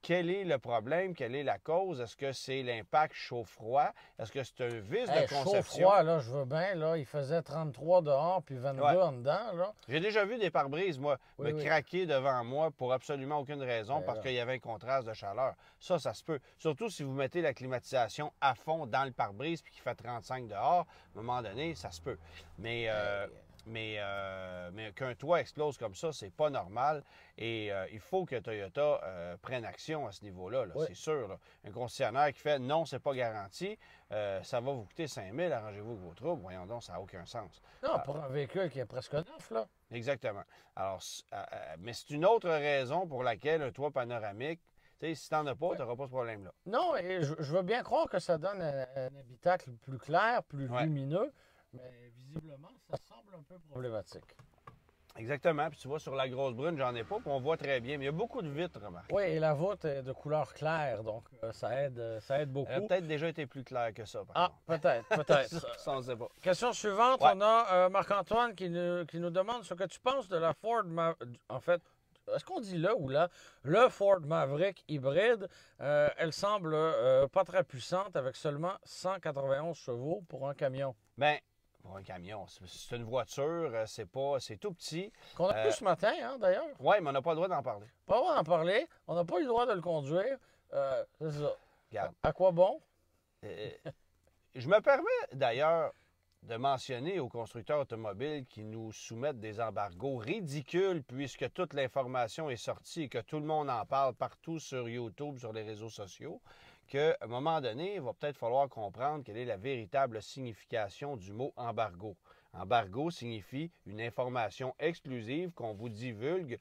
Quel est le problème? Quelle est la cause? Est-ce que c'est l'impact chaud-froid? Est-ce que c'est un vice de conception? Chaud-froid, là, je veux bien. Là, il faisait 33 dehors puis 22 en dedans. Là. J'ai déjà vu des pare-brises, moi, craquer devant moi pour absolument aucune raison parce qu'il y avait un contraste de chaleur. Ça se peut. Surtout si vous mettez la climatisation à fond dans le pare-brise puis qu'il fait 35 dehors, à un moment donné, ça se peut. Mais qu'un toit explose comme ça, c'est pas normal. Et il faut que Toyota prenne action à ce niveau-là, c'est sûr. Là. Un concessionnaire qui fait non, c'est pas garanti, ça va vous coûter 5 000, arrangez-vous avec vos troubles. Voyons donc, ça n'a aucun sens. Non, pour un véhicule qui est presque neuf, là. Exactement. Alors, mais c'est une autre raison pour laquelle un toit panoramique, si tu n'en as pas, tu n'auras pas ce problème-là. Non, et je veux bien croire que ça donne un habitacle plus clair, plus lumineux, mais visiblement, ça semble un peu problématique. Exactement. Puis tu vois, sur la grosse brune, j'en ai pas, puis on voit très bien. Mais il y a beaucoup de vitres, remarque. Oui, et la voûte est de couleur claire, donc ça aide beaucoup. Elle a peut-être déjà été plus claire que ça, par contre. Peut-être. Ça, on ne sait pas. Question suivante, on a Marc-Antoine qui nous demande ce que tu penses de la Ford En fait, est-ce qu'on dit là ou là? Le Ford Maverick hybride, elle semble pas très puissante avec seulement 191 chevaux pour un camion. Bien, pour un camion, c'est une voiture, c'est tout petit. Qu'on a plus ce matin, hein, d'ailleurs. Oui, mais on n'a pas le droit d'en parler. Pas le droit d'en parler. On n'a pas eu le droit de le conduire. C'est ça. Regarde. À quoi bon? Je me permets d'ailleurs de mentionner aux constructeurs automobiles qui nous soumettent des embargos ridicules puisque toute l'information est sortie et que tout le monde en parle partout sur YouTube, sur les réseaux sociaux, qu'à un moment donné, il va peut-être falloir comprendre quelle est la véritable signification du mot embargo. Embargo signifie une information exclusive qu'on vous divulgue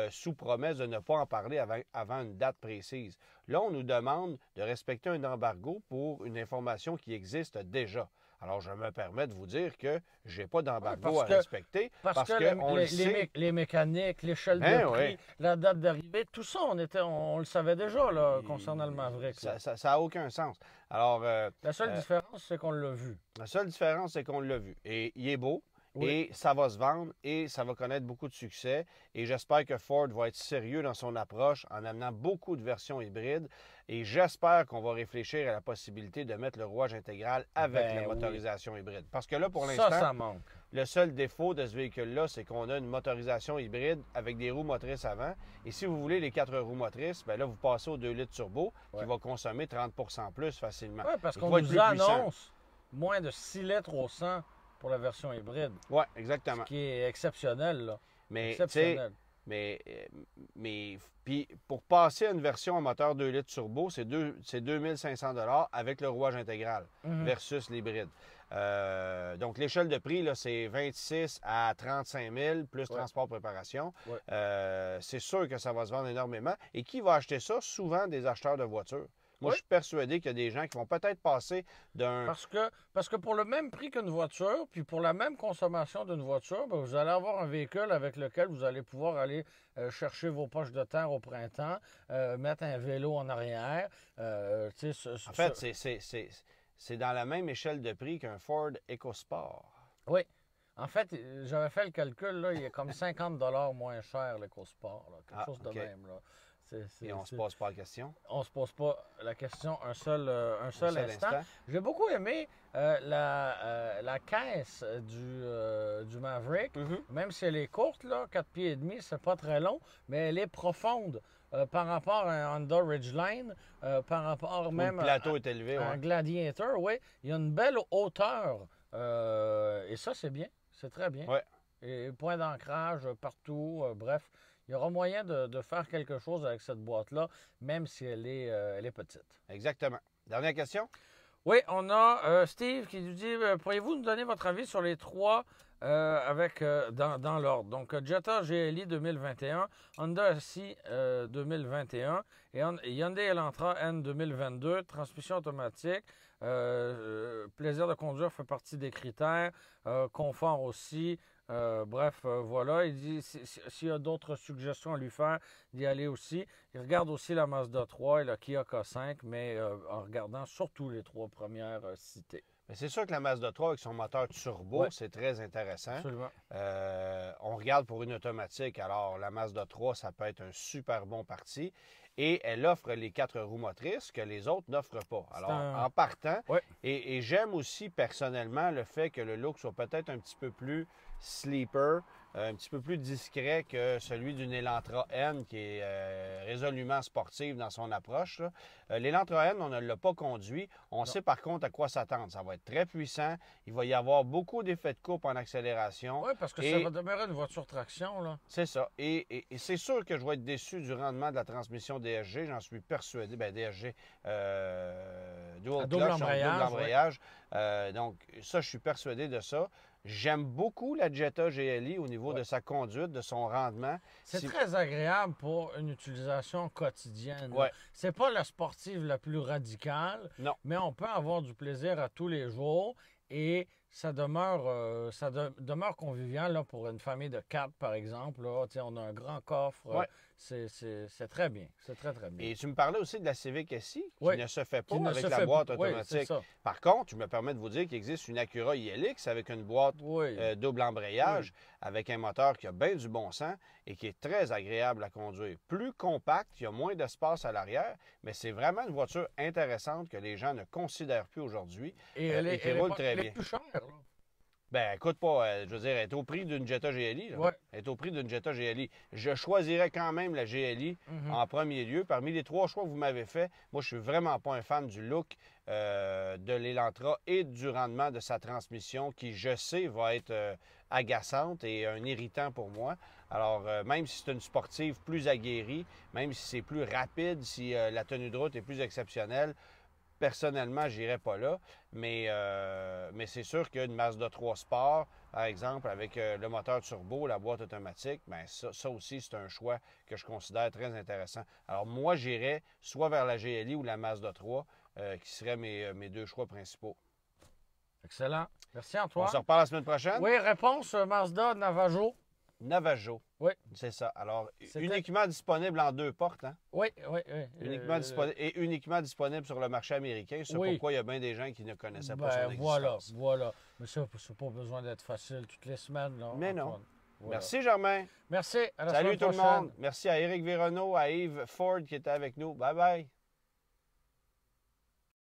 sous promesse de ne pas en parler avant une date précise. Là, on nous demande de respecter un embargo pour une information qui existe déjà. Alors, je me permets de vous dire que je n'ai pas d'embargo à respecter. Parce que les mécaniques, l'échelle de prix, la date d'arrivée, tout ça, on le savait déjà là, concernant le Maverick. Ça n'a aucun sens. Alors, la seule différence, c'est qu'on l'a vu. La seule différence, c'est qu'on l'a vu. Et il est beau. Et ça va se vendre et ça va connaître beaucoup de succès. Et j'espère que Ford va être sérieux dans son approche en amenant beaucoup de versions hybrides. Et j'espère qu'on va réfléchir à la possibilité de mettre le rouage intégral avec la motorisation hybride. Parce que là, pour l'instant, ça manque. Le seul défaut de ce véhicule-là, c'est qu'on a une motorisation hybride avec des roues motrices avant. Et si vous voulez les 4 roues motrices, bien là, vous passez au 2 litres turbo qui va consommer 30 plus facilement. Oui, parce qu'on nous annonce moins de 6 litres au 100 pour la version hybride. Oui, exactement. Ce qui est exceptionnel, là. Mais, exceptionnel. Mais puis pour passer à une version à moteur 2 litres turbo, c'est 2500 $ avec le rouage intégral versus l'hybride. Donc, l'échelle de prix, là, c'est 26 à 35 000 plus transport préparation. C'est sûr que ça va se vendre énormément. Et qui va acheter ça? Souvent des acheteurs de voitures. Moi, je suis persuadé qu'il y a des gens qui vont peut-être passer d'un... Parce que pour le même prix qu'une voiture, puis pour la même consommation d'une voiture, bien, vous allez avoir un véhicule avec lequel vous allez pouvoir aller chercher vos poches de terre au printemps, mettre un vélo en arrière. En fait, c'est dans la même échelle de prix qu'un Ford EcoSport. Oui. En fait, j'avais fait le calcul, là, il est comme 50 moins cher l'EcoSport, là, quelque chose de même. Là. Et on ne se pose pas la question? On se pose pas la question un seul instant. J'ai beaucoup aimé la caisse du Maverick, même si elle est courte, là, 4 pieds et demi, c'est pas très long, mais elle est profonde par rapport à un Honda Ridgeline, par rapport même le plateau est élevé, à un Gladiator, oui. Il y a une belle hauteur et ça, c'est bien, c'est très bien. Ouais. Et point d'ancrage partout, bref. Il y aura moyen de faire quelque chose avec cette boîte-là, même si elle est petite. Exactement. Dernière question? Oui, on a Steve qui nous dit pourriez-vous nous donner votre avis sur les trois dans l'ordre? Donc, Jetta GLI 2021, Honda SI 2021 et Hyundai Elantra N 2022, transmission automatique. Plaisir de conduire fait partie des critères. Confort aussi. Voilà. Il dit s'il y a d'autres suggestions à lui faire, d'y aller aussi. Il regarde aussi la Mazda 3 et la Kia K5, mais en regardant surtout les trois premières citées. C'est sûr que la Mazda 3 avec son moteur turbo, c'est très intéressant. Absolument. On regarde pour une automatique, alors la Mazda 3, ça peut être un super bon parti. Et elle offre les 4 roues motrices que les autres n'offrent pas. Alors, en partant, et j'aime aussi personnellement le fait que le look soit peut-être un petit peu plus sleeper, un petit peu plus discret que celui d'une Elantra N qui est résolument sportive dans son approche. L'Elantra N, on ne l'a pas conduit. On sait par contre à quoi s'attendre. Ça va être très puissant. Il va y avoir beaucoup d'effets de coupe en accélération. Oui, parce que ça va demeurer une voiture traction, là. C'est ça. Et c'est sûr que je vais être déçu du rendement de la transmission DSG. J'en suis persuadé. Bien, DSG, double embrayage. Donc, ça, je suis persuadé de ça. J'aime beaucoup la Jetta GLI au niveau de sa conduite, de son rendement. C'est très agréable pour une utilisation quotidienne. C'est pas la sportive la plus radicale, mais on peut avoir du plaisir à tous les jours et ça demeure convivial là, pour une famille de 4, par exemple. Là. On a un grand coffre. C'est très bien. C'est très, très bien. Et tu me parlais aussi de la Civic SI qui ne se fait pas avec la boîte automatique. Par contre, je me permets de vous dire qu'il existe une Acura ILX avec une boîte double embrayage, avec un moteur qui a bien du bon sens et qui est très agréable à conduire. Plus compact, il y a moins d'espace à l'arrière, mais c'est vraiment une voiture intéressante que les gens ne considèrent plus aujourd'hui et qui roule très bien. Plus chère, là. Ben, écoute pas, je veux dire, elle est au prix d'une Jetta GLI. Elle est au prix d'une Jetta GLI. Je choisirais quand même la GLI en premier lieu. Parmi les 3 choix que vous m'avez fait, moi, je suis vraiment pas un fan du look de l'Elantra et du rendement de sa transmission qui, je sais, va être agaçante et un irritant pour moi. Alors, même si c'est une sportive plus aguerrie, même si c'est plus rapide, si la tenue de route est plus exceptionnelle, personnellement, je n'irais pas là, mais c'est sûr qu'une Mazda 3 Sport, par exemple, avec le moteur turbo, la boîte automatique, bien, ça aussi, c'est un choix que je considère très intéressant. Alors, moi, j'irais soit vers la GLI ou la Mazda 3, qui seraient mes 2 choix principaux. Excellent. Merci, Antoine. On se reparle la semaine prochaine? Oui, réponse Mazda Navajo. Navajo. Oui. C'est ça. Alors, uniquement disponible en 2 portes, hein? Oui. Uniquement disponible sur le marché américain. C'est pourquoi il y a bien des gens qui ne connaissaient pas son existence. Voilà. Mais ça, c'est pas besoin d'être facile toutes les semaines. Là, mais non. Voilà. Merci, Germain. Merci. À la Salut semaine prochaine. Salut tout le monde. Merci à Éric Véronneau, à Yves Ford qui était avec nous. Bye bye.